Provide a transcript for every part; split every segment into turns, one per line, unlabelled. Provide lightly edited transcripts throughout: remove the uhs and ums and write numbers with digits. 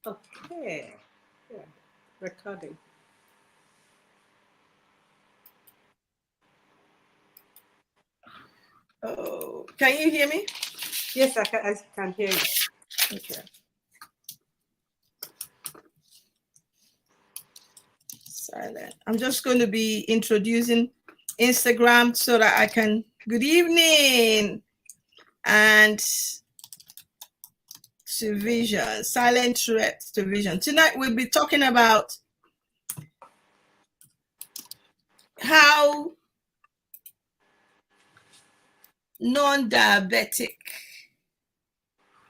Okay. Yeah. Recording.
Oh, can you hear me?
Yes, I can hear you.
Okay. Silent. I'm just going to be introducing Instagram so that I can. Good evening. And to vision, silent threat to vision. Tonight we'll be talking about how non-diabetic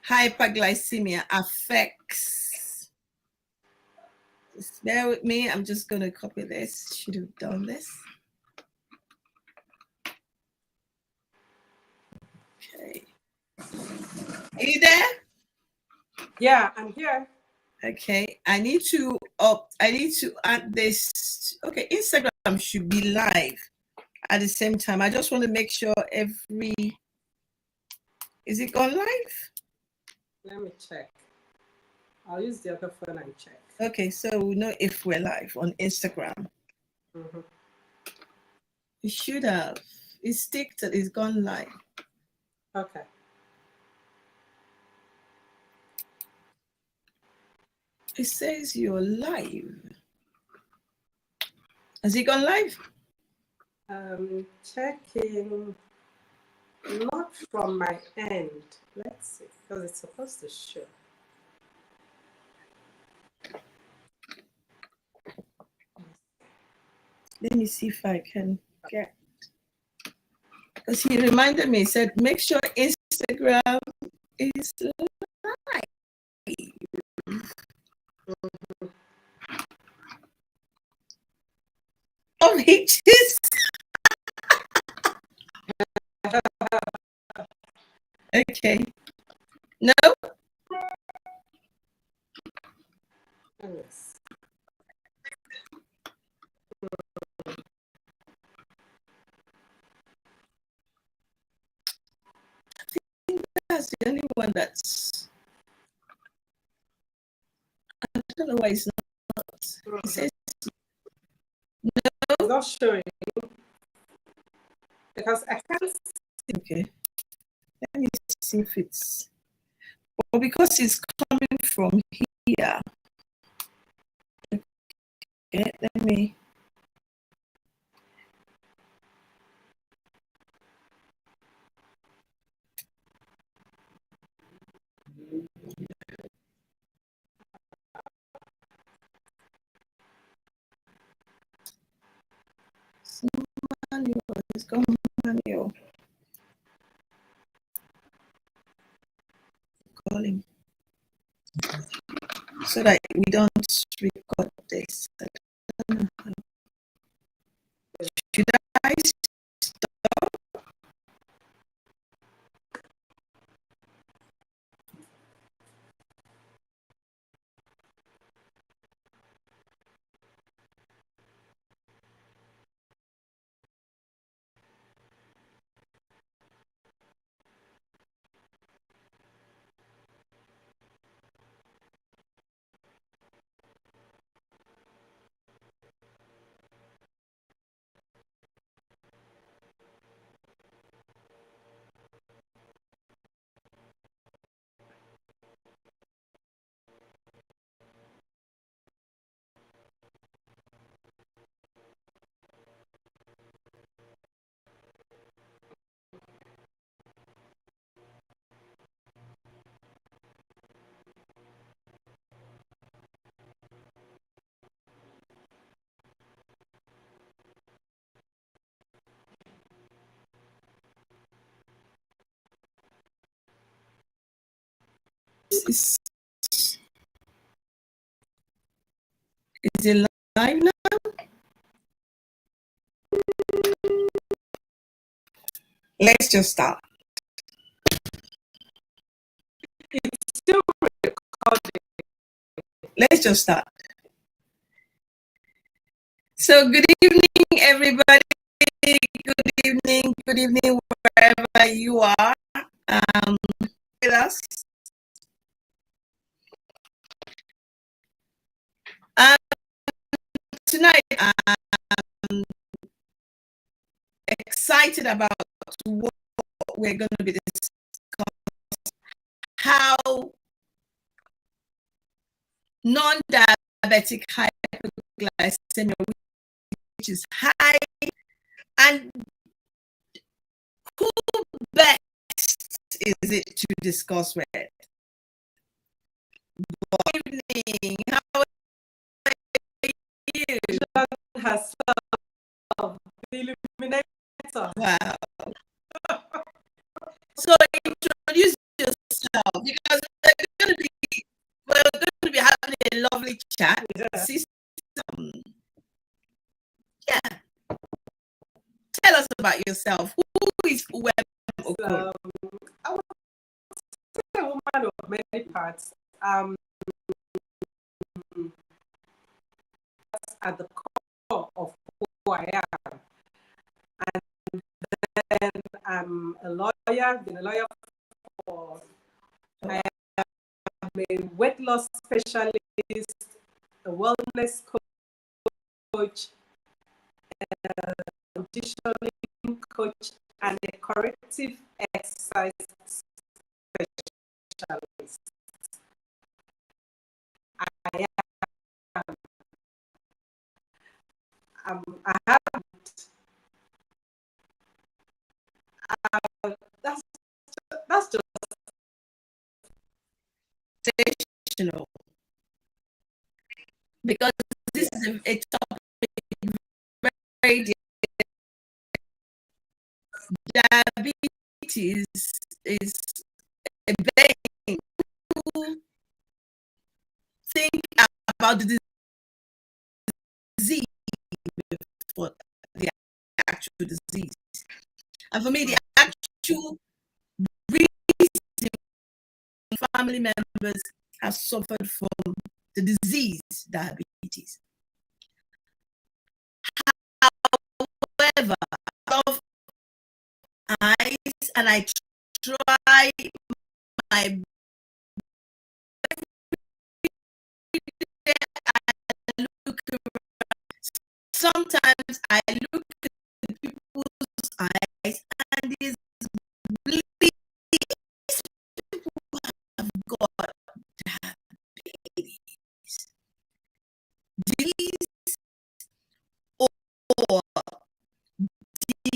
hyperglycemia affects. Just bear with me. I'm just going to copy this. Should have done this. Okay. Are you there?
Yeah, I'm here.
Okay. I need to add this. Okay, Instagram should be live at the same time. I just want to make sure is it gone live?
Let me check. I'll use the other phone and check.
Okay, so we know if we're live on Instagram.
Mm-hmm.
It should have. It's ticked. It's gone live.
Okay.
It says you're live. Has it gone live?
Checking. Not from my end. Let's see, because it's supposed to show.
Let me see if I can get. Because he reminded me, he said, make sure Instagram is live. Oh, he just. Okay. No?
Yes.
That's the only one that's. I don't know why it's not. It says
It's not showing because I can't see.
okay. Let me see if it's. Well, because it's coming from here. Okay, let me. It's manual. It's gone manual. Calling. So that we don't record this. Should I stop? Is it live now? Let's just start.
It's still recording.
Let's just start. So good evening, everybody. Good evening, wherever you are. With us. excited about what we're going to be discussing, how non-diabetic hyperglycemia, which is high, and who best is it to discuss with? Good evening. How are you?
Herself, the illuminator.
Wow. So introduce yourself, because we're going to be having a lovely chat. Yeah. Yeah. Tell us about yourself. Who is Uwem Okon?
I was a woman of many parts. That's at the core of who I am. And then I'm a lawyer, been a lawyer for, I am a weight loss specialist, a wellness coach, a conditioning coach, and a corrective exercise specialist. I have that's just
sensational, because this is a topic very dear. Diabetes is a thing. People think about the disease before the actual disease. And for me, the actual reason family members have suffered from the disease diabetes. However, of eyes, and I try my look around. Sometimes I look at people's eyes, and it's really people have got diabetes. These, or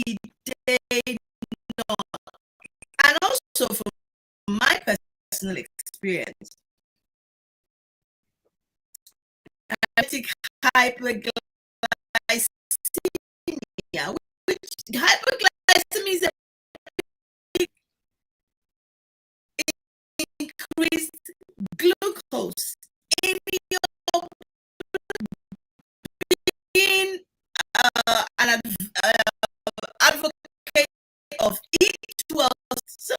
did they not? And also from my personal experience, diabetic hyperglycemia, which hyperglycemia is a increased glucose in your being an advocate of eat well. So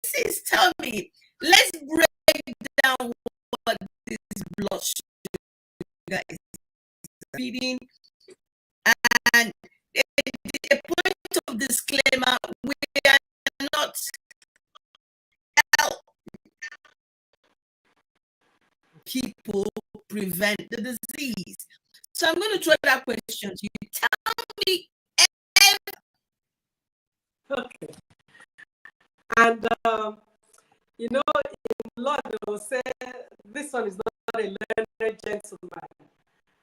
please tell me, let's break down what this blood sugar is feeding, and a point of disclaimer: we are not help people prevent the disease. So I'm going to throw that question to you. Tell me.
okay. And you know, in law they will say this one is not a learned gentleman.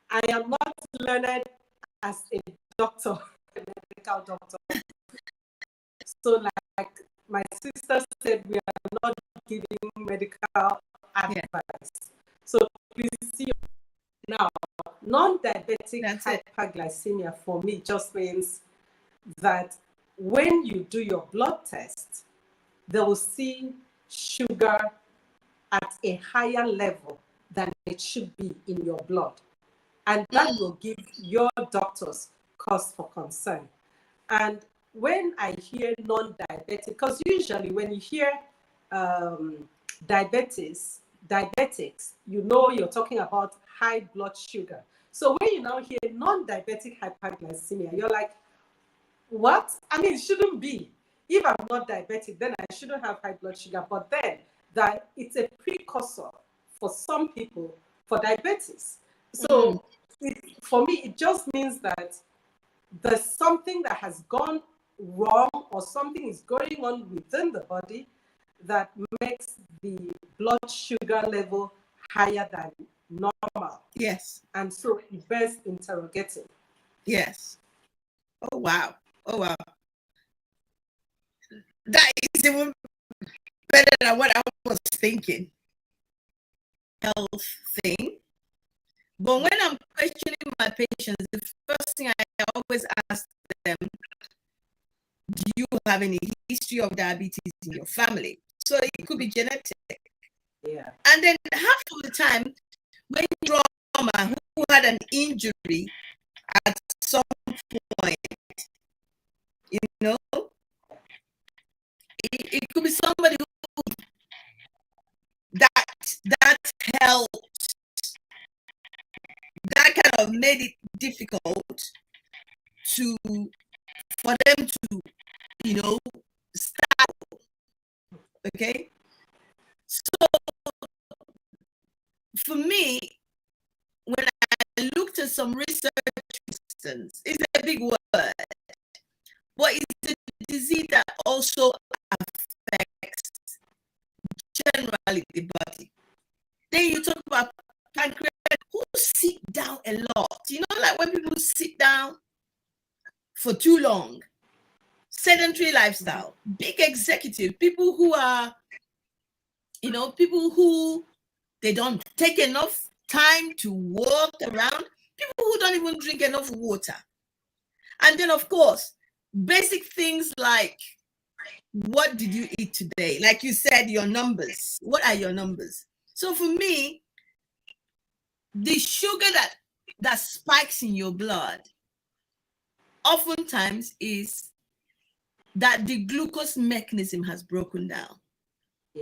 I am not learned as a doctor, a medical doctor. So like my sister said, we are not giving medical advice. So please see now, non-diabetic hyperglycemia for me just means that when you do your blood test, they will see sugar at a higher level than it should be in your blood. And that will give your doctors cause for concern. And when I hear non-diabetic, because usually when you hear diabetics, you know you're talking about high blood sugar. So when you now hear non-diabetic hyperglycemia, you're like, what? I mean, it shouldn't be. If I'm not diabetic, then I shouldn't have high blood sugar. But then that it's a precursor for some people for diabetes. So for me, it just means that there's something that has gone wrong or something is going on within the body that makes the blood sugar level higher than normal.
Yes.
And so it bears interrogating.
Yes. Oh, wow. Oh, wow. That is even better than what I was thinking. Health thing. But when I'm questioning my patients, the first thing I always ask them, do you have any history of diabetes in your family? So it could be genetic.
Yeah.
And then half of the time, when trauma, who had an injury at some point, you know, it could be somebody who that helped, that kind of made it difficult for them to, you know, start. Okay. So for me, when I looked at some research, it's a big word, but it's a disease that also affects generally the body. Then you talk about pancreas, who sit down a lot. You know, like when people sit down for too long, sedentary lifestyle, big executive, people who are, you know, people who they don't take enough time to walk around, people who don't even drink enough water. And then, of course, basic things like, what did you eat today? Like you said, your numbers. What are your numbers? So for me, the sugar that spikes in your blood oftentimes is that the glucose mechanism has broken down,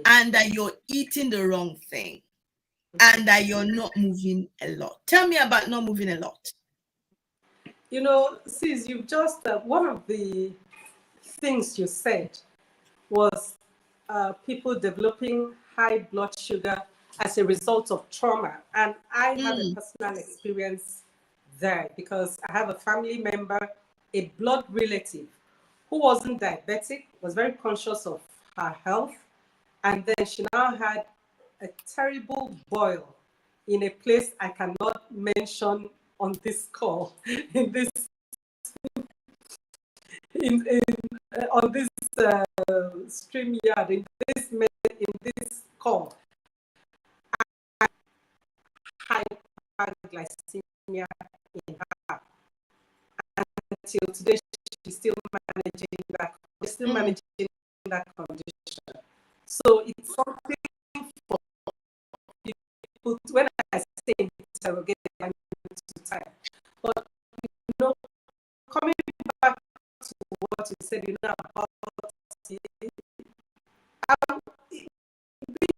and that you're eating the wrong thing, and that you're not moving a lot. Tell me about not moving a lot.
You know, sis, you've just, one of the things you said was people developing high blood sugar as a result of trauma. And I have a personal experience there because I have a family member, a blood relative, who wasn't diabetic, was very conscious of her health. And then she now had a terrible boil in a place I cannot mention on this call, in this on this stream yard, in this call. Hyperglycemia in her. Until today, she's still managing that. She's still managing that condition. So it's something for people. When I say interrogate, I mean to time. But you know, coming back to what you said, you know, about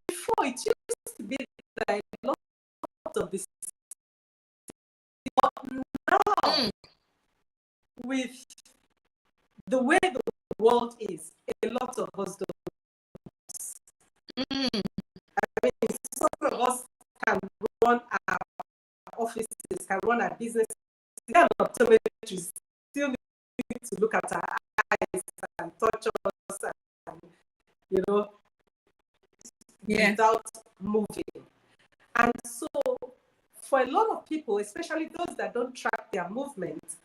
before it used to be that a lot of this, but now with the way the world is, a lot of us don't. I mean, some of us can run our offices, can run our business. An optometrist still need to look at our eyes and touch us, and, you know, without moving. And so, for a lot of people, especially those that don't track their movement,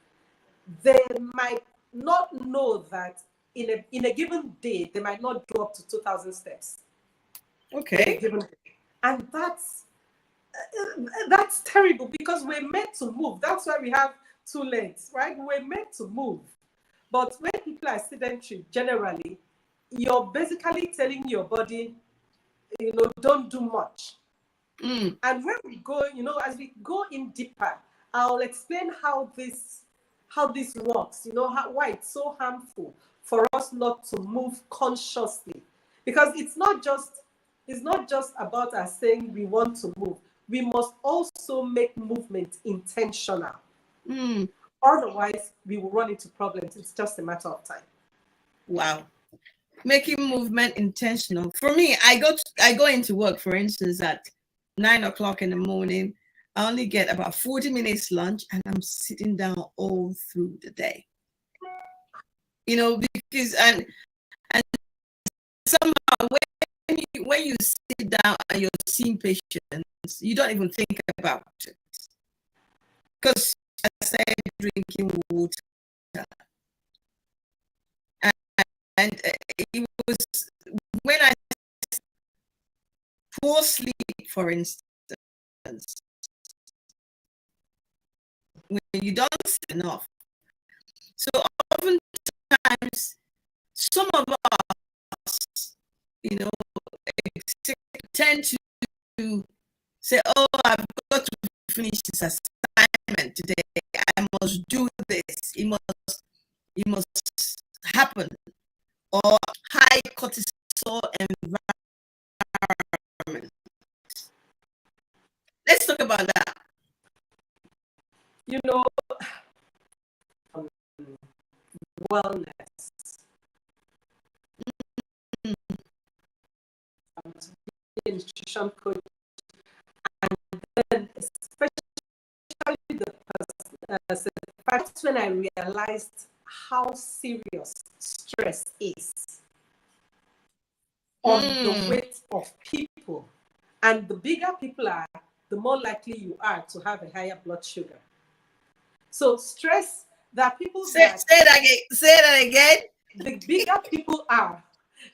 they might not know that in a given day, they might not do up to 2,000 steps.
Okay.
And that's terrible because we're meant to move. That's why we have two legs, right? We're meant to move. But when people are sedentary, generally, you're basically telling your body, you know, don't do much. And when we go, you know, as we go in deeper, I'll explain how this works, you know, why it's so harmful for us not to move consciously. Because it's not just about us saying we want to move. We must also make movement intentional. Otherwise, we will run into problems. It's just a matter of time.
Wow. Making movement intentional. For me, I go into work, for instance, at 9 o'clock in the morning. I only get about 40 minutes lunch, and I'm sitting down all through the day. You know, because and somehow when you sit down and you're seeing patients, you don't even think about it, because I started drinking water, and it was when I poor sleep, for instance, when you don't sleep enough. So oftentimes, some of us, you know, tend to say, "Oh, I've got to finish this assignment today. I must do this. It must happen." Or high cortisol environment. Let's talk about that.
You know, wellness. I'm a nutrition coach, and then especially that's when I realized how serious stress is on the weight of people. And the bigger people are, the more likely you are to have a higher blood sugar. So stress, that people
say that again.
The bigger people are,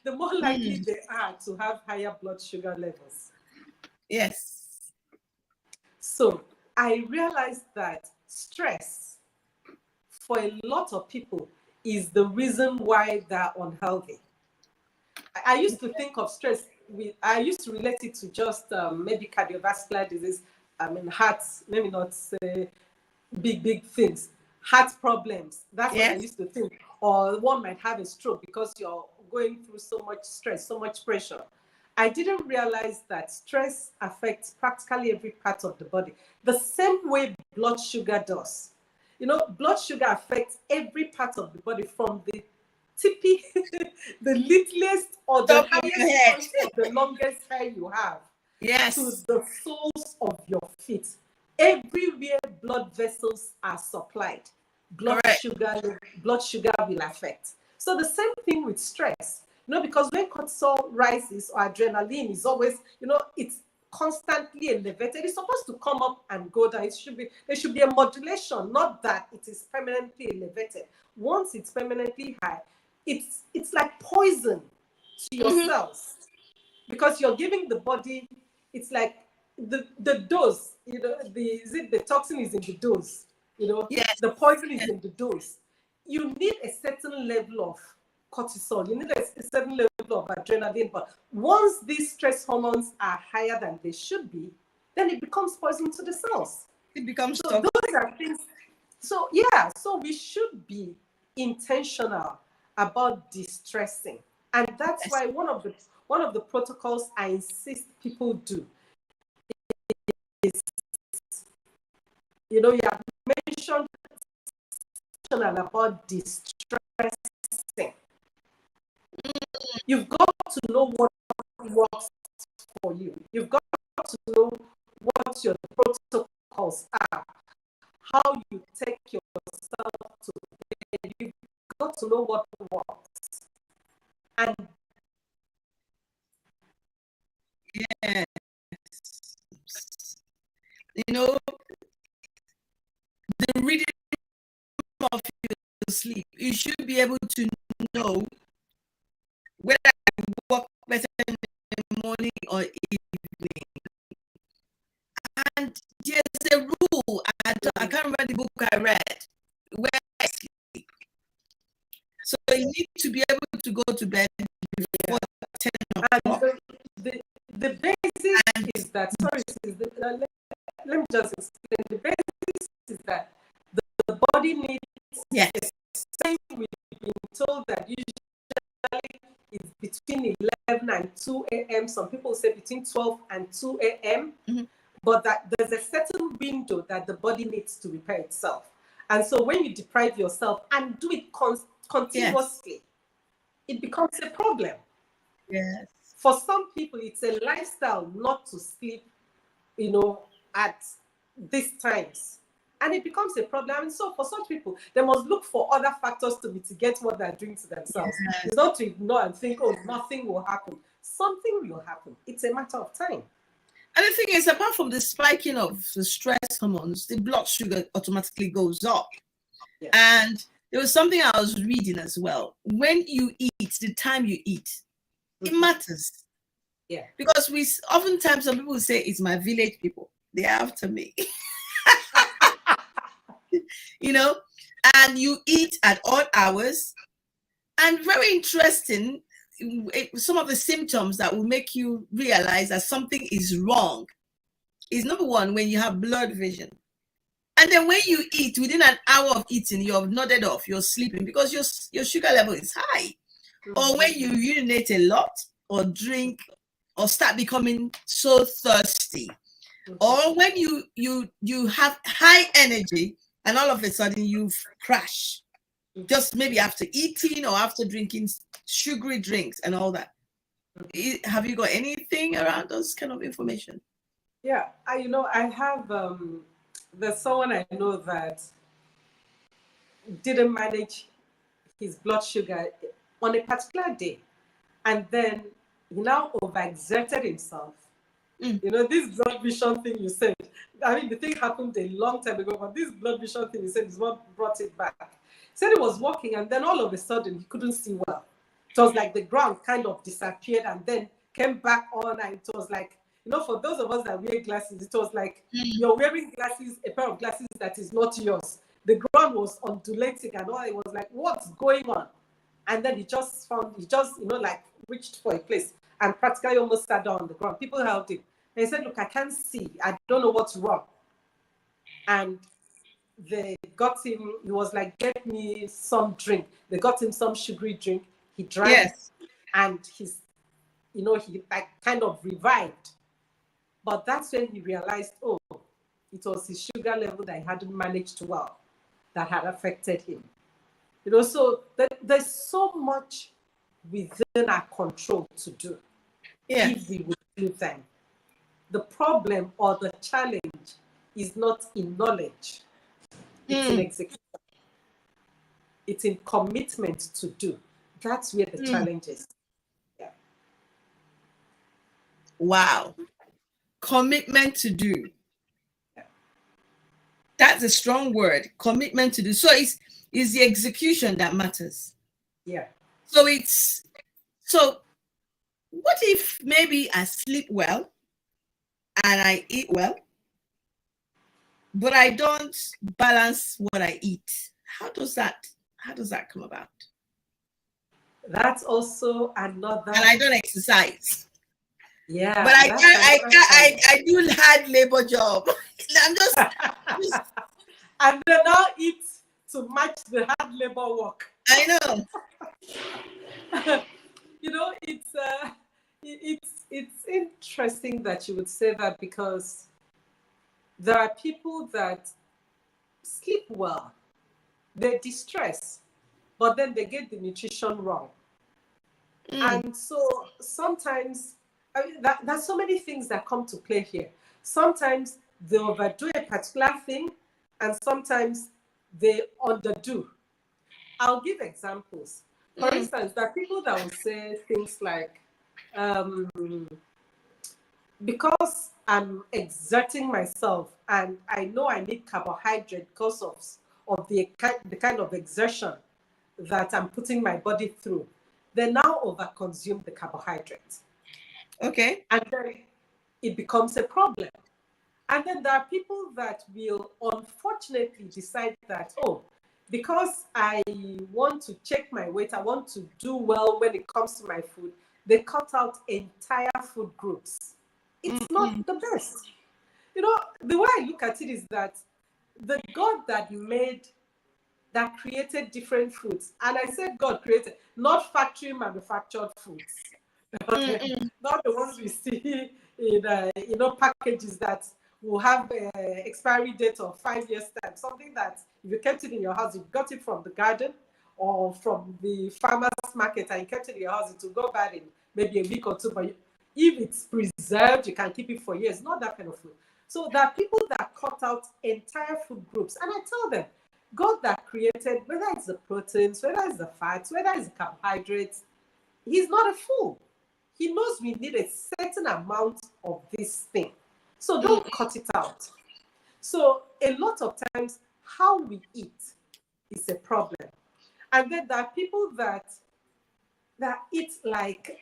the more likely they are to have higher blood sugar levels.
Yes.
So I realized that stress for a lot of people is the reason why they're unhealthy. I used to think of stress, I used to relate it to just maybe cardiovascular disease, hearts, maybe not say big things, heart problems. That's what I used to think. Or one might have a stroke because you're going through so much stress, so much pressure. I didn't realize that stress affects practically every part of the body, the same way blood sugar does. You know, blood sugar affects every part of the body, from the tippy, the littlest or the highest point of the longest hair you have, to the soles of your feet. Everywhere blood vessels are supplied, blood sugar will affect. So the same thing with stress, you know, because when cortisol rises or adrenaline is always, you know, it's constantly elevated. It's supposed to come up and go down. There should be a modulation, not that it is permanently elevated. Once it's permanently high, it's like poison to your cells, because you're giving the body, it's like the dose, you know, the toxin is in the dose, you know, the poison is in the dose. You need a certain level of cortisol, you need a certain level of adrenaline, but once these stress hormones are higher than they should be, then it becomes poison to the cells.
It becomes
so those are things. So so we should be intentional about distressing, and that's why one of the protocols I insist people do is, you know, you have mentioned about distressing. You've got to know what works for you. You've got to know what your protocols are, how you take yourself to bed. You've got to know what works. And
you know, the rhythm of your sleep, you should be able to know whether I work better in the morning or evening. And there's a rule, I can't remember the book I read, where I sleep. So you need to be able to go to bed before 10 o'clock.
And the basic is that, let me just explain. The basics is that the body needs, we've been told that usually it's between 11 and 2 a.m. Some people say between 12 and 2 a.m. But that there's a certain window that the body needs to repair itself. And so when you deprive yourself and do it continuously, it becomes a problem.
Yes.
For some people, it's a lifestyle not to sleep, you know, at these times. And it becomes a problem. And so for such people, they must look for other factors to mitigate what they're doing to themselves.
Yes.
It's not to ignore and think, oh, nothing will happen. Something will happen. It's a matter of time.
And the thing is, apart from the spiking of the stress hormones, the blood sugar automatically goes up.
Yeah.
And there was something I was reading as well. When you eat, the time you eat, it matters.
Yeah.
Because we oftentimes some people say it's my village people. They're after me. You know, and you eat at odd hours. And very interesting, some of the symptoms that will make you realize that something is wrong is number one, when you have blurred vision. And then when you eat, within an hour of eating, you're nodded off, you're sleeping because your sugar level is high. Or when you urinate a lot or drink or start becoming so thirsty. Or when you have high energy and all of a sudden you crash. Just maybe after eating or after drinking sugary drinks and all that. Have you got anything around those kind of information?
Yeah, I have, there's someone I know that didn't manage his blood sugar on a particular day. And then he now overexerted himself. This blood vision thing you said, I mean, the thing happened a long time ago, but this blood vision thing you said is what brought it back. He said he was walking and then all of a sudden he couldn't see well. It was like the ground kind of disappeared and then came back on, and it was like, for those of us that wear glasses, it was like you're wearing glasses, a pair of glasses that is not yours. The ground was undulating and all. It was like, what's going on? And then he just like reached for a place and practically almost sat down on the ground. People helped him. And he said, look, I can't see. I don't know what's wrong. And they got him, he was like, get me some drink. They got him some sugary drink. He drank.
Yes.
And he like kind of revived. But that's when he realized, oh, it was his sugar level that he hadn't managed well that had affected him. So there's so much within our control to do.
Yes.
If we would do them. The problem or the challenge is not in knowledge. It's in execution. It's in commitment to do. That's where the challenge is. Yeah.
Wow. Commitment to do.
Yeah.
That's a strong word. Commitment to do. So it's the execution that matters.
Yeah.
So what if maybe I sleep well and I eat well, but I don't balance what I eat? How does that come about?
That's also another.
And I don't exercise.
Yeah.
But I do hard labor job. I'm just
and they now eat to match the hard labor work.
I know.
It's interesting that you would say that, because there are people that sleep well, they distress, but then they get the nutrition wrong. And so sometimes, there's so many things that come to play here. Sometimes they overdo a particular thing, and sometimes they underdo. I'll give examples. For instance, there are people that will say things like, because I'm exerting myself and I know I need carbohydrate because of the kind of exertion that I'm putting my body through, they now overconsume the carbohydrate.
Okay.
And then it becomes a problem. And then there are people that will unfortunately decide that, oh, because I want to check my weight, I want to do well when it comes to my food, they cut out entire food groups. It's not the best. The way I look at it is that the God that created different foods, and I said God created, not factory manufactured foods. Okay. Not the ones we see in packages that will have an expiry date of 5 years time. Something that if you kept it in your house, you got it from the garden or from the farmer's market and you kept it in your house, it will go bad in maybe a week or two, but If it's preserved, you can keep it for years. Not that kind of food. So there are people that cut out entire food groups. And I tell them, God that created, whether it's the proteins, whether it's the fats, whether it's the carbohydrates, he's not a fool. He knows we need a certain amount of this thing. So don't cut it out. So a lot of times, how we eat is a problem. And then there are people that eat like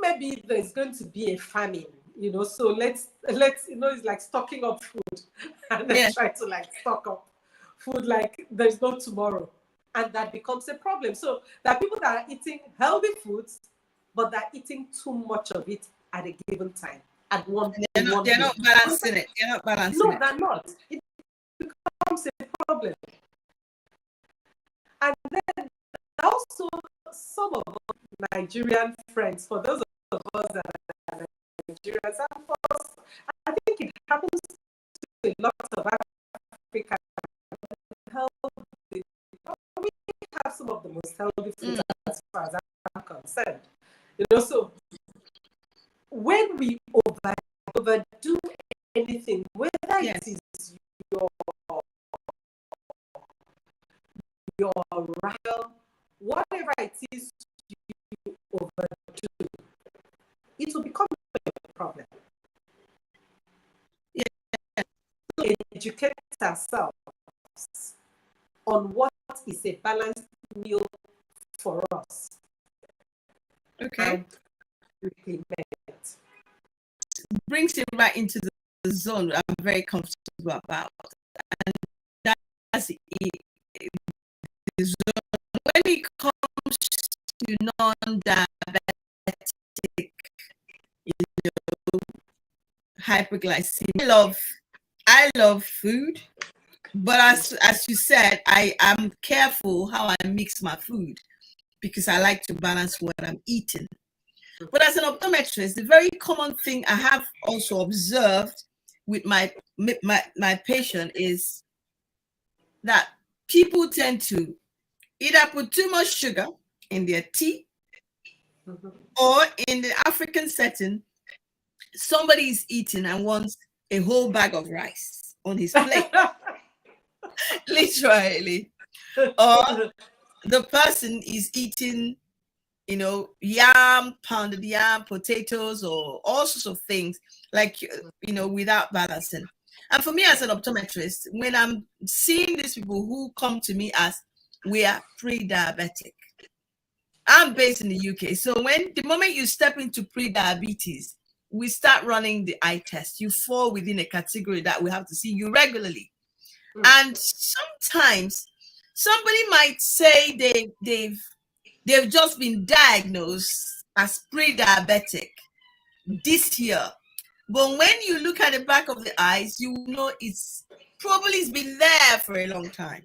maybe there's going to be a famine, so let's it's like stocking up food and then try to like stock up food like there's no tomorrow, and that becomes a problem. So there are people that are eating healthy foods, but they're eating too much of it at a given time. At one,
they're not balancing it. They're not balancing it.
No, they're not. It becomes a problem. And then also some of our Nigerian friends, for those of us that are Nigerians, and for us, I think it happens to a lot of Africa. We have some of the most healthy foods as far as I'm concerned. So when we overdo anything, whether it is your right, whatever it is you overdo, it will become a problem. So educate ourselves on what is a balanced meal for us.
Okay. Brings it right into the zone I'm very comfortable about. And that's the zone. When it comes to non-diabetic, hyperglycemia, I love food, but as you said, I am careful how I mix my food because I like to balance what I'm eating. But as an optometrist, the very common thing I have also observed with my patient is that people tend to either put too much sugar in their tea, or in the African setting, somebody is eating and wants a whole bag of rice on his plate. Literally. Or the person is eating, yam, pounded yam, potatoes, or all sorts of things, like, without balancing. And for me as an optometrist, when I'm seeing these people who come to me as we are pre-diabetic, I'm based in the UK. So the moment you step into pre-diabetes, we start running the eye test. You fall within a category that we have to see you regularly. And sometimes somebody might say they've just been diagnosed as pre-diabetic this year. But when you look at the back of the eyes, you know it's been there for a long time.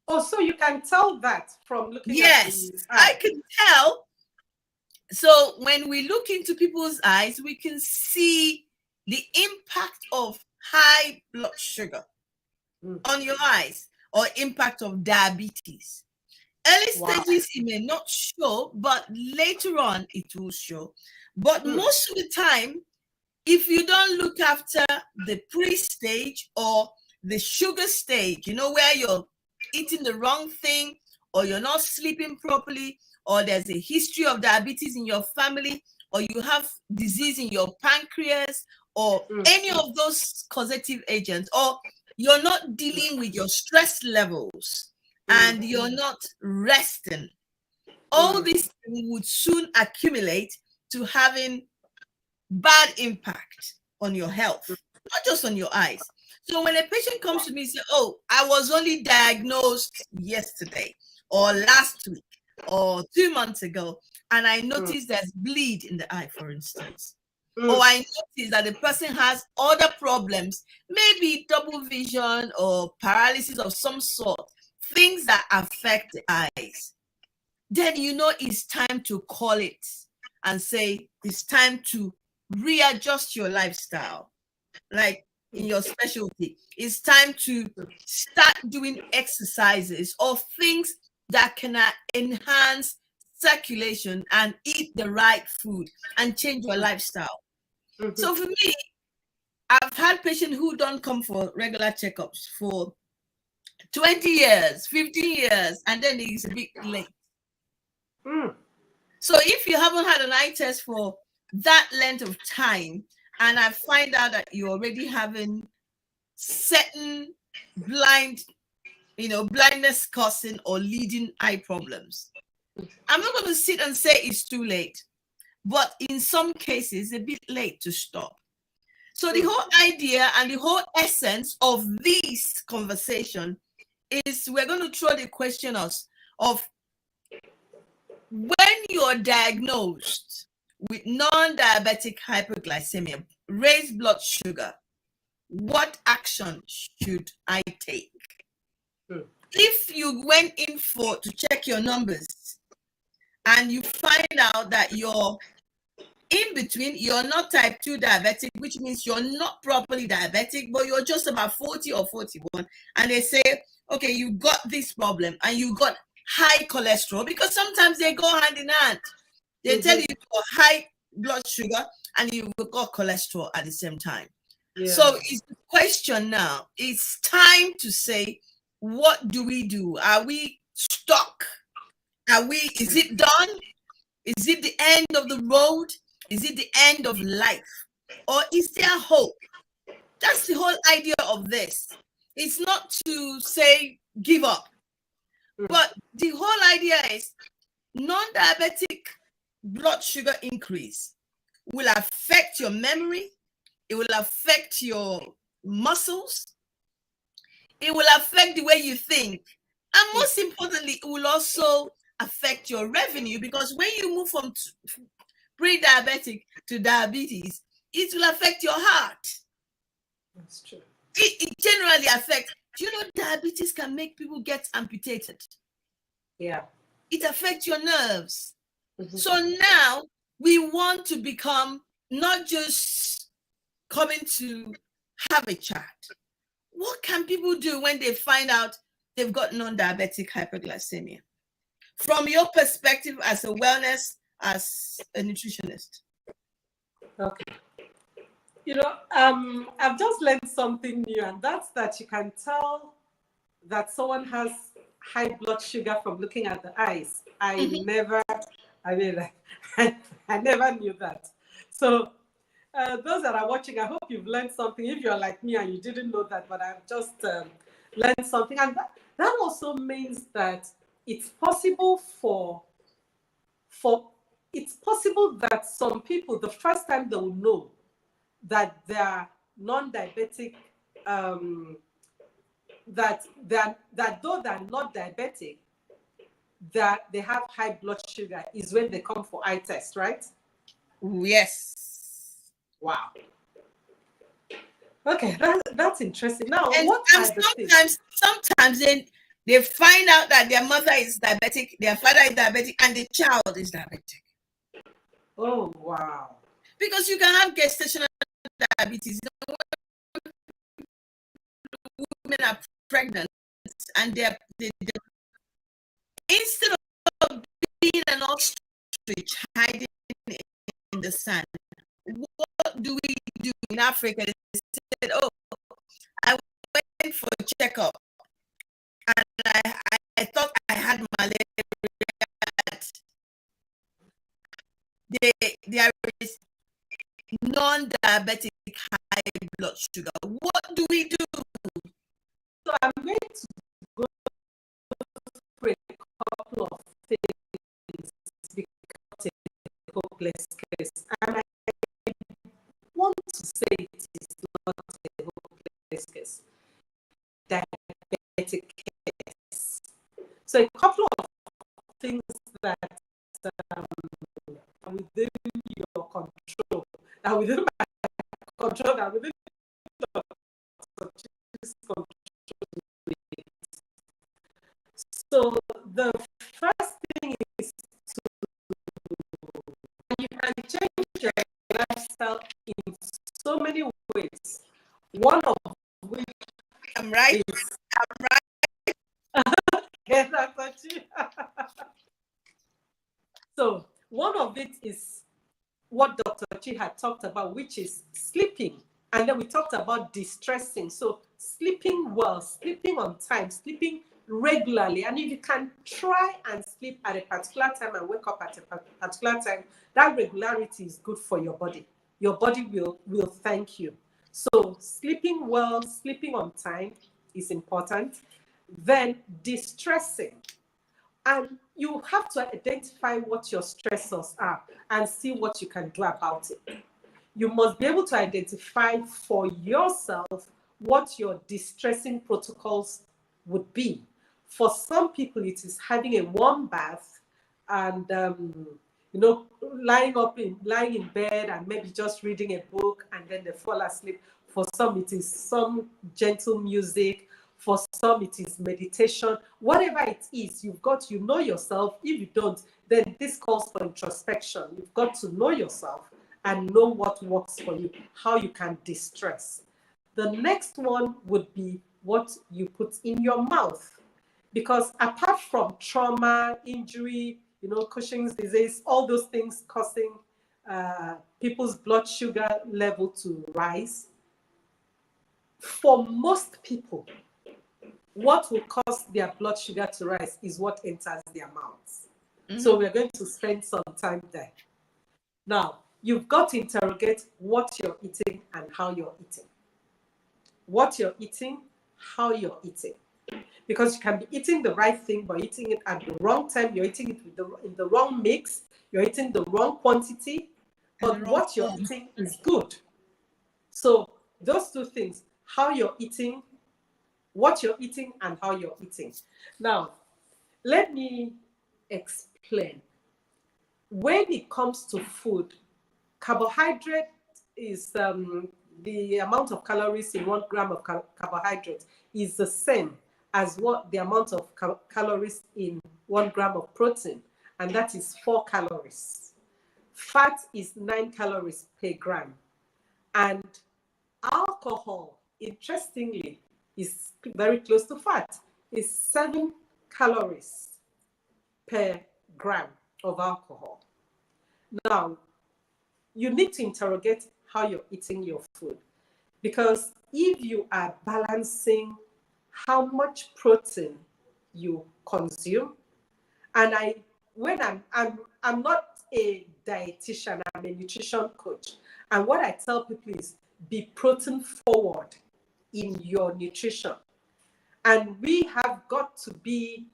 Oh, so you can tell that from looking at
Yes, I can tell. So when we look into people's eyes, we can see the impact of high blood sugar on your eyes, or impact of diabetes. Early stages, it may not show, but later on it will show. But most of the time, if you don't look after the pre-stage or the sugar stage, where you're eating the wrong thing, or you're not sleeping properly, or there's a history of diabetes in your family, or you have disease in your pancreas, or any of those causative agents, or you're not dealing with your stress levels and you're not resting, all these would soon accumulate to having bad impact on your health, not just on your eyes. So when a patient comes to me and says, oh, I was only diagnosed yesterday or last week or 2 months ago, and I noticed there's bleed in the eye, for instance, or I noticed that the person has other problems, maybe double vision or paralysis of some sort, things that affect the eyes, then it's time to call it and say it's time to readjust your lifestyle. Like in your specialty, it's time to start doing exercises or things that can enhance circulation and eat the right food and change your lifestyle. So for me, I've had patients who don't come for regular checkups for 20 years, 15 years, and then it's a bit late. So if you haven't had an eye test for that length of time, and I find out that you're already having certain blindness causing or leading eye problems, I'm not going to sit and say it's too late, but in some cases, it's a bit late to stop. So the whole idea and the whole essence of this conversation is we're going to throw the question of when you're diagnosed with non-diabetic hyperglycemia, raised blood sugar, what action should I take? If you went in to check your numbers and you find out that you're in between, you're not type 2 diabetic, which means you're not properly diabetic, but you're just about 40 or 41, and they say, okay, you got this problem and you got high cholesterol, because sometimes they go hand in hand. They tell you you've got high blood sugar and you've got cholesterol at the same time. So it's the question now, it's time to say, what do we do? Are we stuck? Is it done? Is it the end of the road? Is it the end of life? Or is there hope? That's the whole idea of this. It's not to say give up, but the whole idea is non-diabetic blood sugar increase will affect your memory. It will affect your muscles. It will affect the way you think. And most importantly, it will also affect your revenue, because when you move from pre-diabetic to diabetes, it will affect your heart.
That's true.
It generally affects, diabetes can make people get amputated.
Yeah.
It affects your nerves. So now we want to become not just coming to have a chat. What can people do when they find out they've got non-diabetic hyperglycemia? From your perspective as a wellness, as a nutritionist.
Okay. I've just learned something new, and that's that you can tell that someone has high blood sugar from looking at the eyes. I never knew that. So those that are watching, I hope you've learned something. If you're like me and you didn't know that, but I've just learned something. And that also means that it's possible it's possible that some people, the first time they will know that they're non-diabetic, that though they're not diabetic, that they have high blood sugar is when they come for eye test, right?
Yes.
Wow. Okay, that's interesting. Now,
sometimes they find out that their mother is diabetic, their father is diabetic, and the child is diabetic.
Oh, wow.
Because you can have gestational diabetes. Women are pregnant and they instead of being an ostrich hiding in the sand, what do we do in Africa? They said, oh, I went for a checkup and I thought I had malaria. There is non-diabetic high blood sugar. What do we do?
So I'm going to go through a couple of things because it's a hopeless case. And I want to say it is not a hopeless case. Diabetic case. So a couple of things that are within your control, are within my control, are within your control. So the first thing is you can change your lifestyle in so many ways. One of which
I'm right.
Yeah, that's actually. So one of it is what Dr. Chi had talked about, which is sleeping. And then we talked about distressing. So sleeping well, sleeping on time, sleeping regularly. And if you can try and sleep at a particular time and wake up at a particular time, that regularity is good for your body. Your body will thank you. So sleeping well, sleeping on time is important. Then distressing. And you have to identify what your stressors are and see what you can do about it. You must be able to identify for yourself what your distressing protocols would be. For some people, it is having a warm bath and lying in bed and maybe just reading a book and then they fall asleep. For some, it is some gentle music. For some, it is meditation. Whatever it is, you know yourself. If you don't, then this calls for introspection. You've got to know yourself and know what works for you, how you can distress. The next one would be what you put in your mouth. Because apart from trauma, injury, Cushing's disease, all those things causing people's blood sugar level to rise, for most people, what will cause their blood sugar to rise is what enters their mouths. Mm-hmm. So we're going to spend some time there. Now, you've got to interrogate what you're eating and how you're eating. What you're eating, how you're eating. Because you can be eating the right thing, but eating it at the wrong time. You're eating it in the wrong mix. You're eating the wrong quantity. But what you're eating is good. So those two things, how you're eating, what you're eating, and how you're eating. Now, let me explain. When it comes to food, carbohydrate is the amount of calories in 1 gram of carbohydrate is the same as what the amount of calories in 1 gram of protein, and that is 4 calories. Fat is 9 calories per gram. And alcohol, interestingly, is very close to fat. It's 7 calories per gram of alcohol. Now, you need to interrogate how you're eating your food. Because if you are balancing how much protein you consume, and I'm not a dietitian, I'm a nutrition coach. And what I tell people is be protein forward in your nutrition. And we have got to be,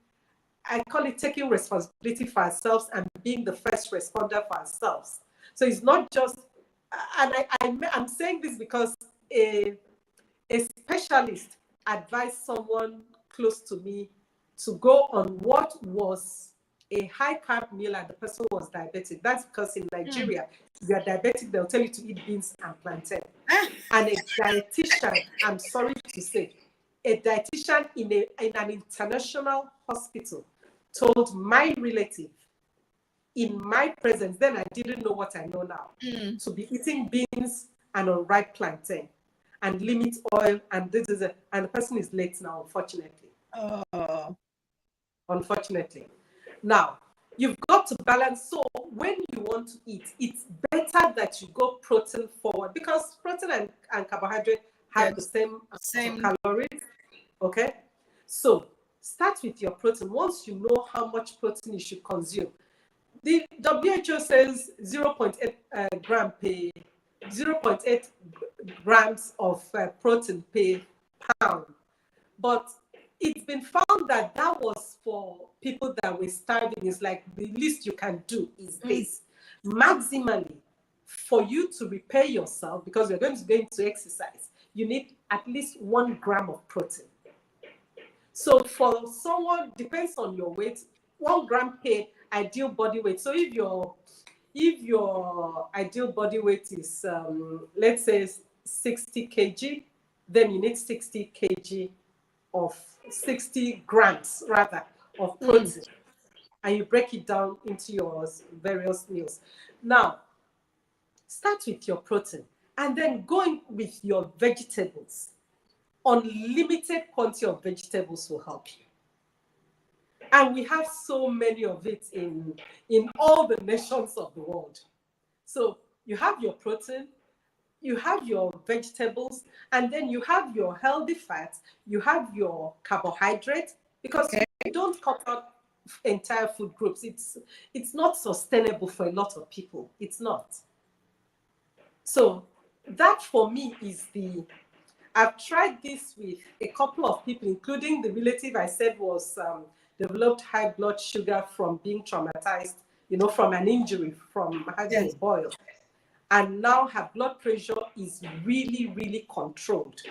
I call it taking responsibility for ourselves and being the first responder for ourselves. So it's not just, and I'm saying this because a specialist advised someone close to me to go on what was a high carb meal and the person was diabetic. That's because in Nigeria, if you're diabetic, they'll tell you to eat beans and plantain. And a dietitian, I'm sorry to say, a dietitian in an international hospital told my relative in my presence, then I didn't know what I know now, to be eating beans and unripe plantain and limit oil, and and the person is late now, unfortunately. Unfortunately. Now, you've got to balance. So when you want to eat, it's better that you go protein forward, because protein and carbohydrate have the same calories. Okay? So start with your protein. Once you know how much protein you should consume, the WHO says 0.8 grams of protein per pound. But it's been found that was for people that were starving. It's like the least you can do is this. Maximally, for you to repair yourself, because you're going to go into exercise, you need at least 1 gram of protein. So for someone, depends on your weight, 1 gram per ideal body weight. So if your ideal body weight is, let's say 60 kg, then you need 60 kg of 60 grams rather of protein. And you break it down into your various meals. Now, start with your protein and then go in with your vegetables. Unlimited quantity of vegetables will help you. And we have so many of it in all the nations of the world. So you have your protein, you have your vegetables, and then you have your healthy fats, you have your carbohydrates, because you don't cut out entire food groups. It's not sustainable for a lot of people. It's not. So that for me is I've tried this with a couple of people, including the relative I said was developed high blood sugar from being traumatized, from an injury, from having a boil. And now her blood pressure is really, really controlled.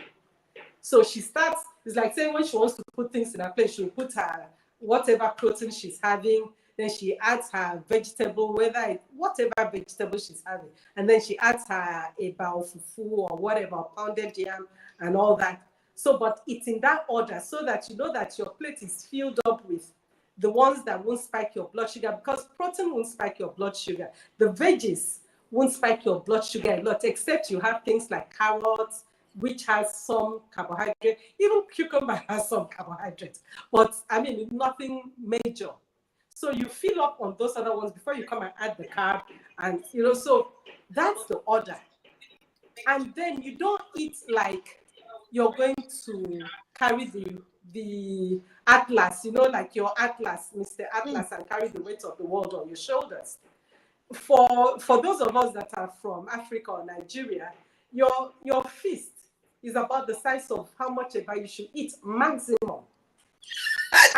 So she starts, it's like saying when she wants to put things in her place, she'll put her whatever protein she's having, then she adds her vegetable, whatever vegetable she's having, and then she adds her eba fufu or whatever, pounded yam and all that. So, but it's in that order so that you know that your plate is filled up with the ones that won't spike your blood sugar, because protein won't spike your blood sugar. The veggies won't spike your blood sugar a lot, except you have things like carrots, which has some carbohydrate. Even cucumber has some carbohydrates, but I mean, nothing major. So you fill up on those other ones before you come and add the carb. And, so that's the order. And then you don't eat like you're going to carry the Atlas, like your Atlas, Mr. Atlas, and carry the weight of the world on your shoulders. For those of us that are from Africa or Nigeria, your feast is about the size of how much ever you should eat maximum. And,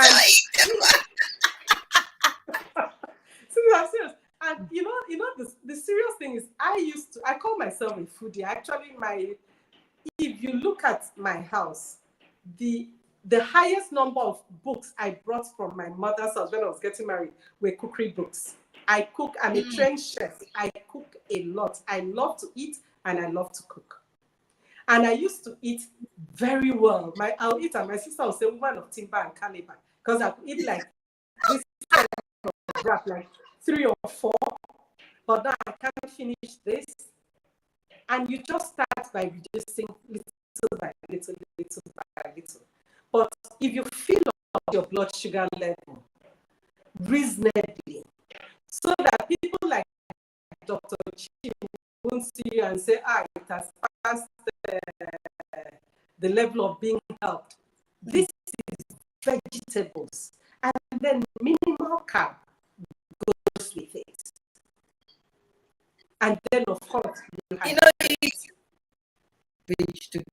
serious. And the serious thing is, I call myself a foodie. Actually, if you look at my house, the highest number of books I brought from my mother's house when I was getting married were cookery books. I cook. I'm a trained chef. I cook a lot. I love to eat and I love to cook. And I used to eat very well. I'll eat, and my sister will say, woman of timber and caliber, because I could eat like this kind of wrap, like 3 or 4. But now I can't finish this. And you just start by reducing little by little, little by little. But if you fill up your blood sugar level reasonably, so that people like Dr. Chi won't see you and say, it has passed the level of being helped. This is vegetables. And then minimal carb goes with it. And then, of course,
vegetable.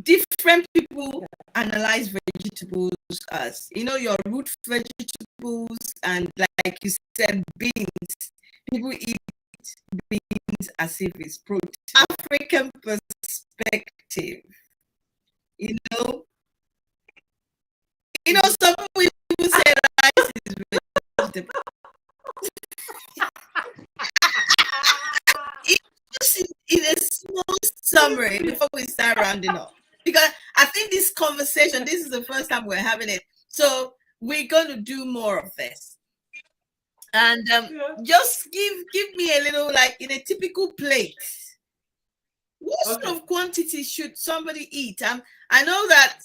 Different people analyze vegetables as, your root vegetables, and like you said, beans. People eat beans as if it's protein. African perspective, some people say rice is vegetable. In a small summary before we start rounding up, because I think this conversation, this is the first time we're having it, so we're going to do more of this. And just give me a little, like in a typical plate, what sort of quantity should somebody eat? I know that,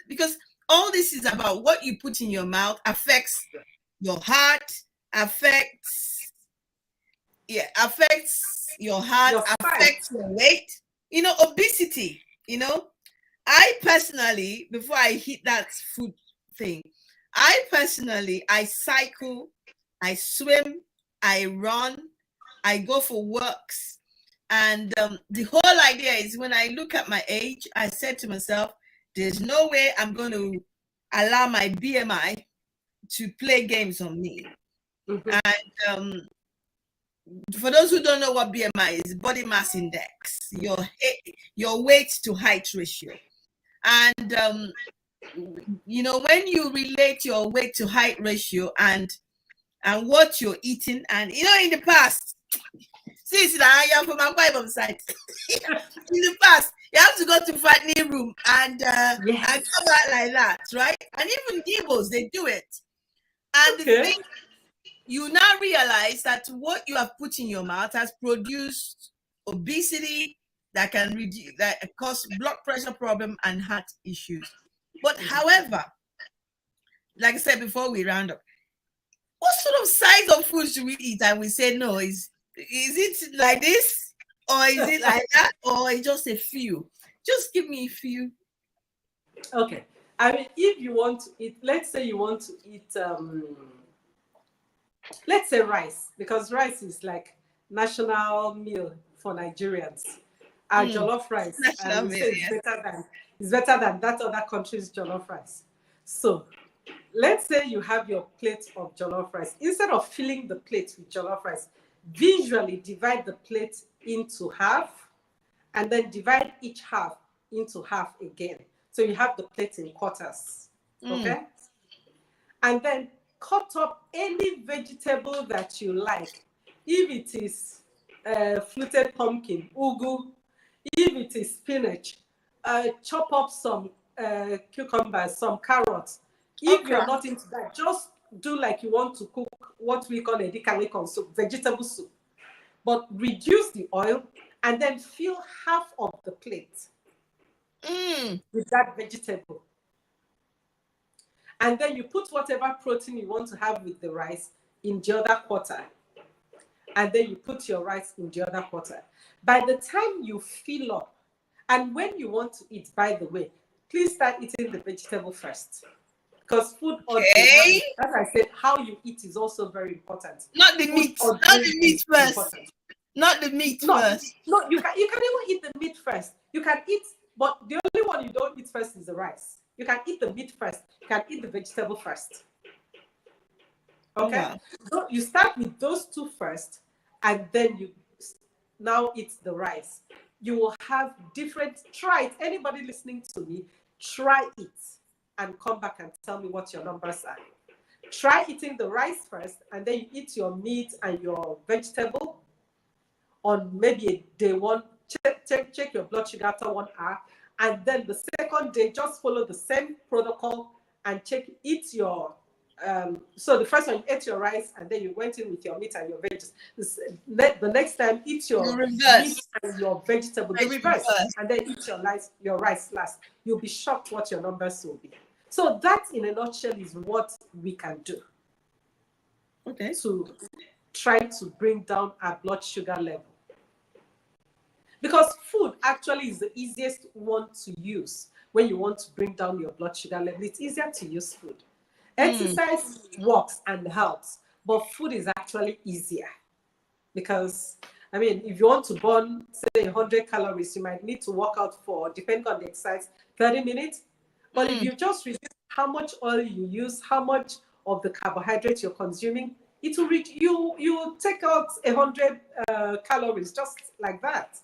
because all this is about what you put in your mouth affects your heart, affects your heart, affects your weight, obesity, I personally, before I hit that food thing, I cycle, I swim, I run, I go for walks. And the whole idea is, when I look at my age, I said to myself, there's no way I'm going to allow my BMI to play games on me. And for those who don't know what BMI is, body mass index, your weight to height ratio. And when you relate your weight to height ratio and what you're eating, and in the past, since I am from my Bible side, in the past, you have to go to fattening room and come out like that, right? And even Igbos, they do it. And the thing, you now realize that what you have put in your mouth has produced obesity that can cause blood pressure problem and heart issues. But however, like I said before we round up, what sort of size of food should we eat? And we say no, is it like this? Or is it like that? Or is just a few? Just give me a few.
Okay. I mean, if you want to eat, let's say you want to eat, let's say rice, because rice is like national meal for Nigerians. Our jollof rice,
National
we say
meal,
it's better than that other country's jollof rice. So let's say you have your plate of jollof rice. Instead of filling the plate with jollof rice, visually divide the plate into half and then divide each half into half again. So you have the plate in quarters, okay? And then cut up any vegetable that you like. If it is fluted pumpkin, ugu, if it is spinach, chop up some cucumbers, some carrots. If you're not into that, just do like you want to cook what we call a dikalikon soup, vegetable soup. But reduce the oil and then fill half of the plate with that vegetable. And then you put whatever protein you want to have with the rice in the other quarter. And then you put your rice in the other quarter. By the time you fill up, and when you want to eat, by the way, please start eating the vegetable first. Because food ordering, as I said, how you eat is also very important.
Not the meat. Not the meat first. Important. Not the meat first.
No, you can even eat the meat first. You can eat, but the only one you don't eat first is the rice. You can eat the meat first. You can eat the vegetable first. Okay? Yeah. So you start with those two first, and then you now eat the rice. You will have different, try it. Anybody listening to me, try it and come back and tell me what your numbers are. Try eating the rice first, and then you eat your meat and your vegetable on maybe a day one. Check your blood sugar after 1 hour. And then the second day, just follow the same protocol and eat your, so the first one, you ate your rice, and then you went in with your meat and your veggies. The next time, eat your meat and your vegetable, the reverse, and then eat your rice last. You'll be shocked what your numbers will be. So that, in a nutshell, is what we can do. Okay. To try to bring down our blood sugar level. Because food actually is the easiest one to use when you want to bring down your blood sugar level. It's easier to use food. Exercise works and helps, but food is actually easier. Because, I mean, if you want to burn, say, 100 calories, you might need to work out for, depending on the exercise, 30 minutes. But if you just reduce how much oil you use, how much of the carbohydrates you're consuming, it will you take out 100 calories just like that.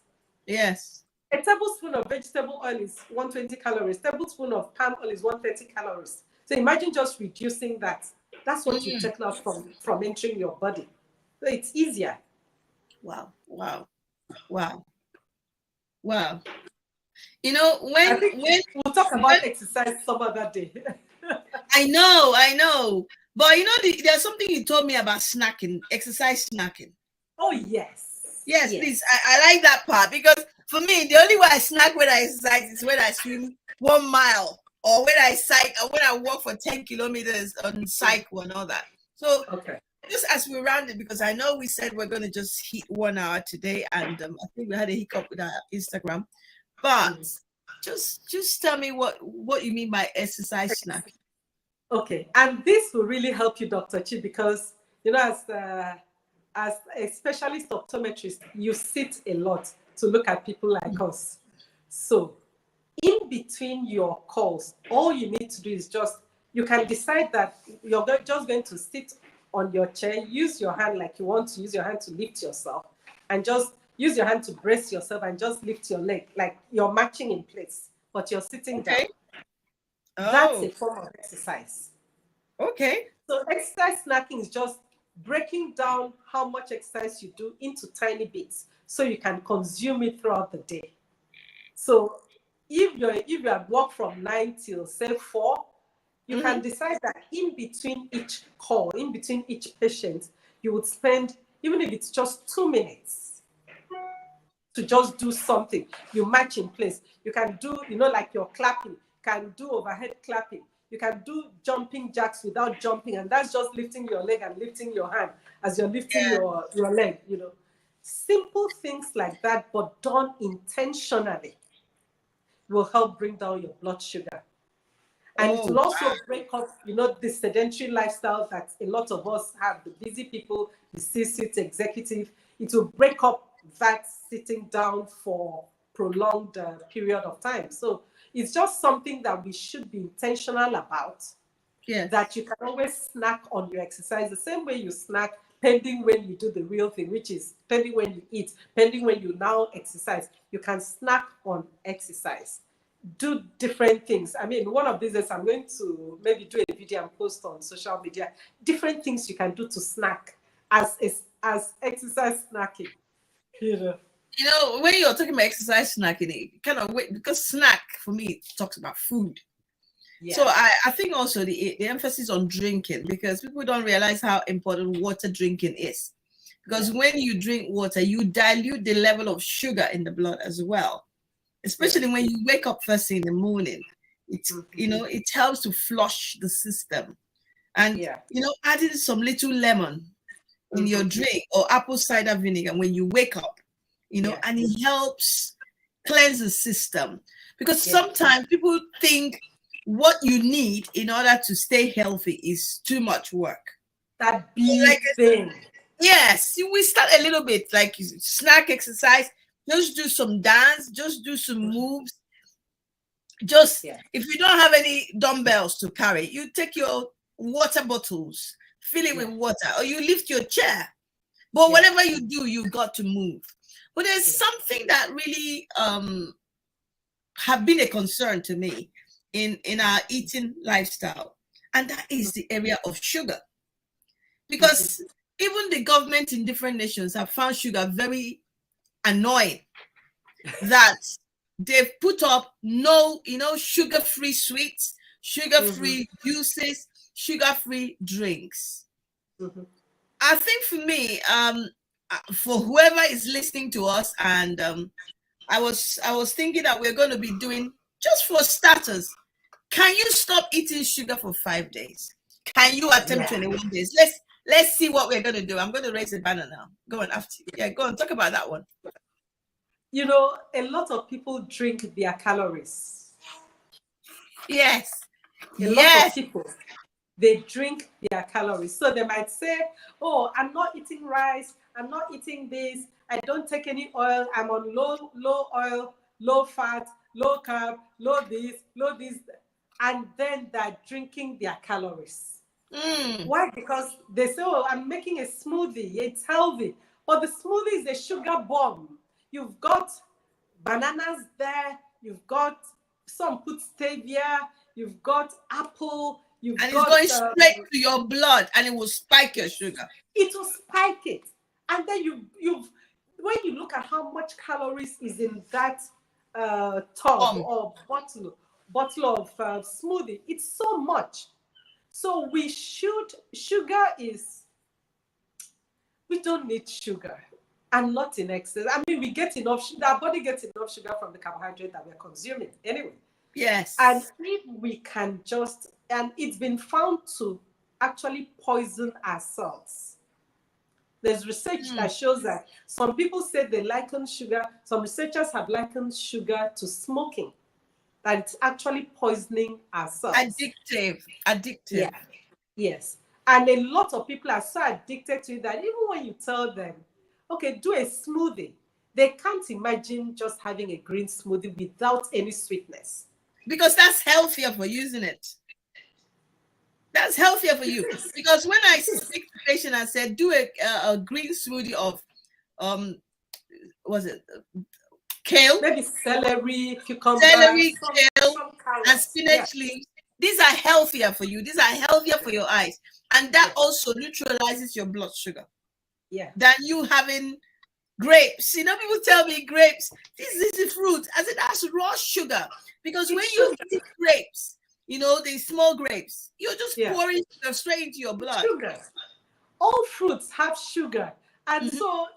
Yes. A tablespoon of vegetable oil is 120 calories. A tablespoon of palm oil is 130 calories. So imagine just reducing that. That's what you take out from entering your body. So it's easier. Wow. Wow. Wow. Wow. You know, when we'll talk about exercise some other day. I know. But you know, there's something you told me about snacking, exercise snacking. Oh, yes. Yes, please. I like that part, because for me, the only way I snack when I exercise is when I swim 1 mile, or when I when I walk for 10 kilometers on cycle and all that. So just as we round it, because I know we said we're going to just hit 1 hour today, and I think we had a hiccup with our Instagram. But just tell me what you mean by exercise snacking. Okay, and this will really help you, Dr. Chi, because you know, as a specialist optometrist, you sit a lot to look at people like us. So in between your calls, all you need to do is you can decide that you're just going to sit on your chair, use your hand like you want to use your hand to lift yourself, and just use your hand to brace yourself and just lift your leg, like you're marching in place, but you're sitting down. That's a form of exercise. Okay. So exercise snacking is just breaking down how much exercise you do into tiny bits so you can consume it throughout the day. So if you have worked from 9 till say 4, you can decide that in between each call, in between each patient, you would spend, even if it's just 2 minutes, to just do something. You match in place. You can do, like you're clapping. You can do overhead clapping. You can do jumping jacks without jumping, and that's just lifting your leg and lifting your hand as you're lifting your leg, you know. Simple things like that, but done intentionally, will help bring down your blood sugar. And it will also break up, you know, the sedentary lifestyle that a lot of us have, the busy people, the C-suite executive. It will break up that sitting down for prolonged period of time. So it's just something that we should be intentional about.
Yes.
That you can always snack on your exercise the same way you snack, pending when you do the real thing, which is pending when you eat, pending when you now exercise. You can snack on exercise. Do different things. I mean, one of these days I'm going to maybe do a video and post on social media, different things you can do to snack as exercise snacking. You know,
when you're talking about exercise snacking, it kind of because snack for me talks about food. Yeah. So I think also the emphasis on drinking, because people don't realize how important water drinking is. Because when you drink water, you dilute the level of sugar in the blood as well. Especially when you wake up first thing in the morning, it's you know, it helps to flush the system. And you know, adding some little lemon in your drink or apple cider vinegar when you wake up, you know, and it helps cleanse the system. Because sometimes people think what you need in order to stay healthy is too much work.
That big thing.
Yes, we start a little bit, like snack exercise. Just do some dance, just do some moves. Just if you don't have any dumbbells to carry, you take your water bottles, fill it with water, or you lift your chair. But whatever you do, you've got to move. But there's something that really have been a concern to me in our eating lifestyle, and that is the area of sugar. Because even the government in different nations have found sugar very annoying, that they've put up no, you know, sugar-free sweets, sugar-free juices, sugar-free drinks. I think for me, for whoever is listening to us, and I was thinking that we're going to be doing, just for starters, can you stop eating sugar for 5 days? Can you attempt 21 days? Let's see what we're going to do. I'm going to raise a banner now. Go on after. Yeah, go on. Talk about that one.
You know, a lot of people drink their calories.
Yes.
A lot of people, they drink their calories. So they might say, oh, I'm not eating rice. I'm not eating this. I don't take any oil. I'm on low oil, low fat, low carb, low this. And then they're drinking their calories. Why? Because they say, oh, I'm making a smoothie. It's healthy. But the smoothie is a sugar bomb. You've got bananas there. You've got some put stevia. You've got apple.
And it's going straight to your blood, and it will spike your sugar.
It will spike it. And then you've when you look at how much calories is in that tub or bottle of smoothie, it's so much. So we don't need sugar, and not in excess. I mean, we get enough, our body gets enough sugar from the carbohydrate that we're consuming anyway.
Yes.
And if we can just, and it's been found to actually poison our cells. There's research that shows that some people say they liken sugar, some researchers have likened sugar to smoking, that it's actually poisoning our cells.
Addictive.
Yeah. Yes. And a lot of people are so addicted to it that even when you tell them, okay, do a smoothie, they can't imagine just having a green smoothie without any sweetness.
Because that's healthier for you, isn't it? That's healthier for you. Because when I speak to patients, I said, do a green smoothie of, kale?
Maybe celery, cucumber.
Kale, and spinach leaves. These are healthier for you. These are healthier for your eyes. And that also neutralizes your blood sugar.
Yeah.
Than you having grapes. You know, people tell me grapes, this is fruit. I said, that's raw sugar. Because when you eat grapes, you know, the small grapes, you're just pouring sugar straight into your blood.
Sugar. All fruits have sugar. And so,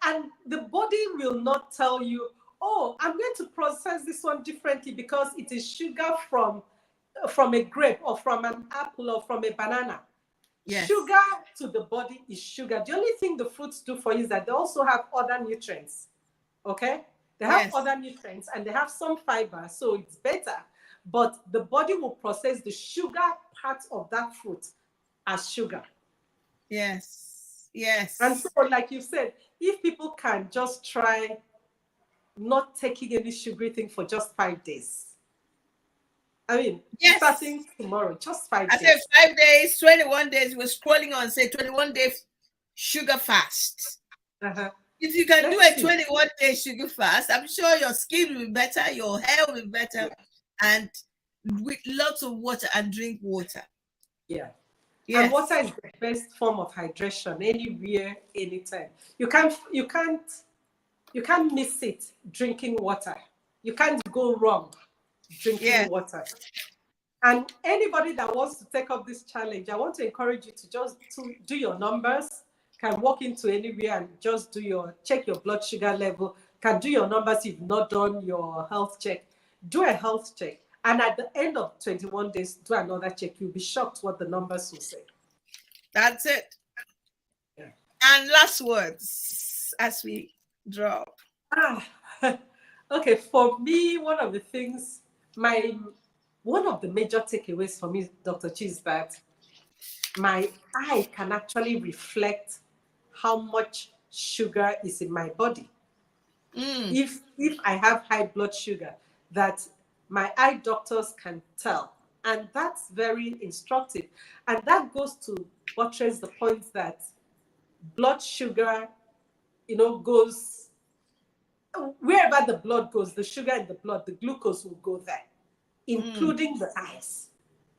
and the body will not tell you, oh, I'm going to process this one differently because it is sugar from a grape or from an apple or from a banana.
Yes.
Sugar to the body is sugar. The only thing the fruits do for you is that they also have other nutrients. Okay? They have other nutrients and they have some fiber, so it's better. But the body will process the sugar part of that fruit as sugar.
Yes. Yes.
And so, like you said, if people can just try not taking any sugary thing for just 5 days. I mean, starting tomorrow, just 5 days.
I said 5 days, 21 days. We're scrolling on, say 21-day sugar fast. If you can do a 21-day sugar fast, I'm sure your skin will be better, your hair will be better, and with lots of water, and drink water.
Yeah. Yes. And water is the best form of hydration anywhere, anytime. You can't miss it drinking water. You can't go wrong drinking water. And anybody that wants to take up this challenge, I want to encourage you to just do your numbers, can walk into anywhere and just check your blood sugar level, can do your numbers if you've not done your health check. Do a health check. And at the end of 21 days, do another check. You'll be shocked what the numbers will say. That's it. Yeah. And last words as we drop. Okay, for me, one of the major takeaways for me, Dr. Chi, is that my eye can actually reflect how much sugar is in my body. If I have high blood sugar, that my eye doctors can tell. And that's very instructive. And that goes to buttress the point that blood sugar, goes, wherever the blood goes, the sugar in the blood, the glucose will go there, including the eyes,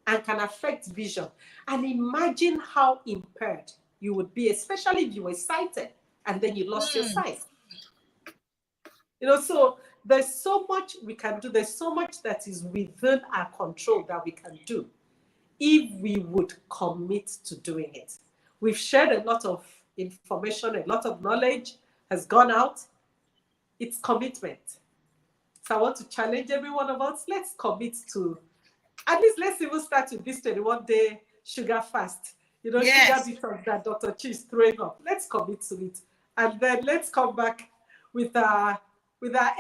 and can affect vision. And imagine how impaired you would be, especially if you were sighted and then you lost your sight. So there's so much we can do. There's so much that is within our control that we can do if we would commit to doing it. We've shared a lot of information, a lot of knowledge has gone out. It's commitment. So I want to challenge every one of us. Let's commit to, at least let's even start with this 21-day sugar sugar detox that Dr. Chi is throwing up. Let's commit to it. And then let's come back with our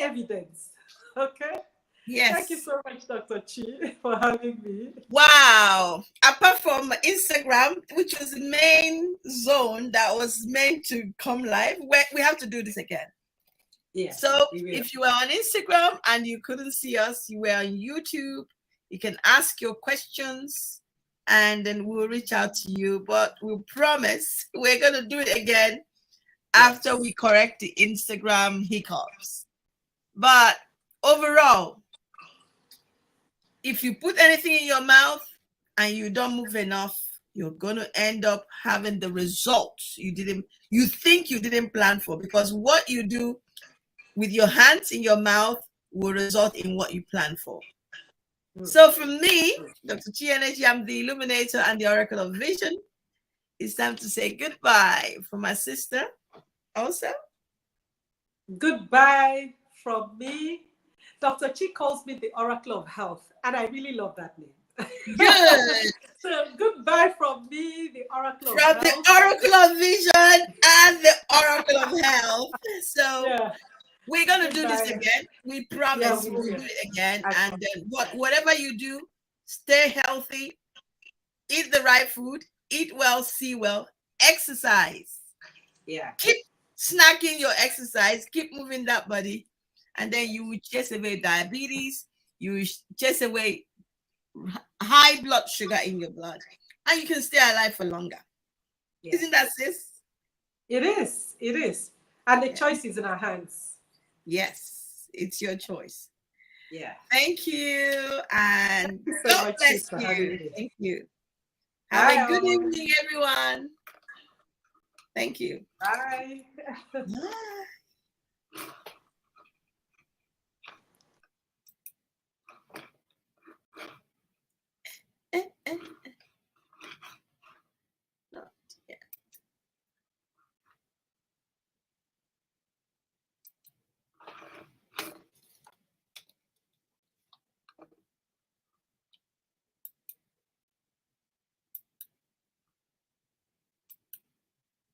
evidence. Okay? Yes. Thank you so much, Dr. Chi, for having me. Wow. Apart from Instagram, which was the main zone that was meant to come live, we have to do this again. Yes. So if you were on Instagram and you couldn't see us, you were on YouTube, you can ask your questions and then we'll reach out to you. But we promise we're going to do it again after we correct the Instagram hiccups. But overall, if you put anything in your mouth and you don't move enough, you're going to end up having the results you think you didn't plan for, because what you do with your hands in your mouth will result in what you plan for. So from me, Dr. Chi Energy, I'm the illuminator and the oracle of vision. It's time to say goodbye from my sister, also. Goodbye from me. Dr. Chi calls me the oracle of health, and I really love that name. Good. So goodbye from me, the oracle of health. From the oracle of vision and the oracle of health. So we're going to do this again. We promise we'll do it again. And then whatever you do, stay healthy, eat the right food, eat well, see well, exercise. Yeah. Keep snacking your exercise, keep moving that body, and then you will chase away diabetes, you will chase away high blood sugar in your blood, and you can stay alive for longer. Yes. Isn't that, sis? It is. It is. And the choice is in our hands. Yes, it's your choice. Yeah. Thank you. And God bless you. Thank you. Have a good evening, everyone. Thank you. Bye. Bye.